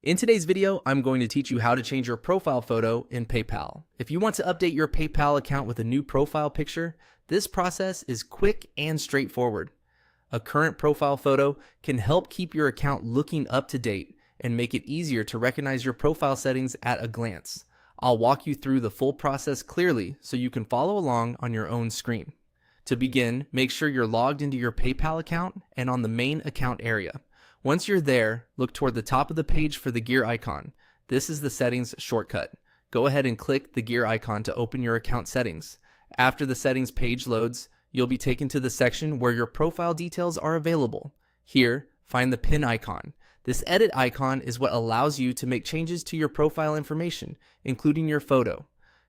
In today's video, I'm going to teach you how to change your profile photo in PayPal. If you want to update your PayPal account with a new profile picture, this process is quick and straightforward. A current profile photo can help keep your account looking up to date and make it easier to recognize your profile settings at a glance. I'll walk you through the full process clearly so you can follow along on your own screen. To begin, make sure you're logged into your PayPal account and on the main account area. Once you're there, look toward the top of the page for the gear icon. This is the settings shortcut. Go ahead and click the gear icon to open your account settings. After the settings page loads, you'll be taken to the section where your profile details are available. Here, find the pin icon. This edit icon is what allows you to make changes to your profile information, including your photo.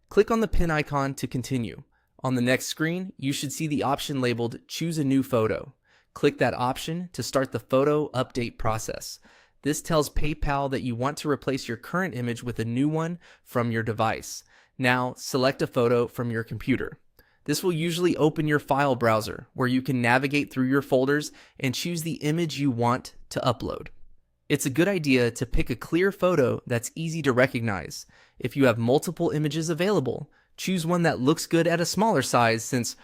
Click on the pin icon to continue. On the next screen, you should see the option labeled Choose a New Photo. Click that option to start the photo update process. This tells PayPal that you want to replace your current image with a new one from your device. Now, select a photo from your computer. This will usually open your file browser, where you can navigate through your folders and choose the image you want to upload. It's a good idea to pick a clear photo that's easy to recognize. If you have multiple images available, choose one that looks good at a smaller size, since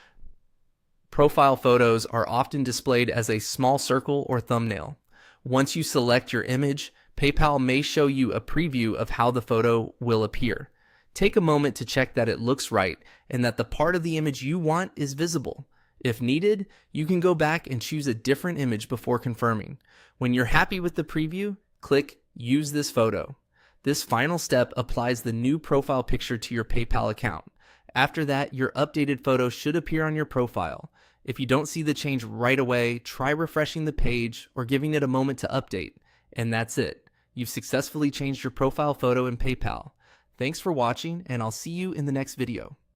profile photos are often displayed as a small circle or thumbnail. Once you select your image, PayPal may show you a preview of how the photo will appear. Take a moment to check that it looks right and that the part of the image you want is visible. If needed, you can go back and choose a different image before confirming. When you're happy with the preview, click Use this photo. This final step applies the new profile picture to your PayPal account. After that, your updated photo should appear on your profile. If you don't see the change right away, try refreshing the page or giving it a moment to update. And that's it. You've successfully changed your profile photo in PayPal. Thanks for watching, and I'll see you in the next video.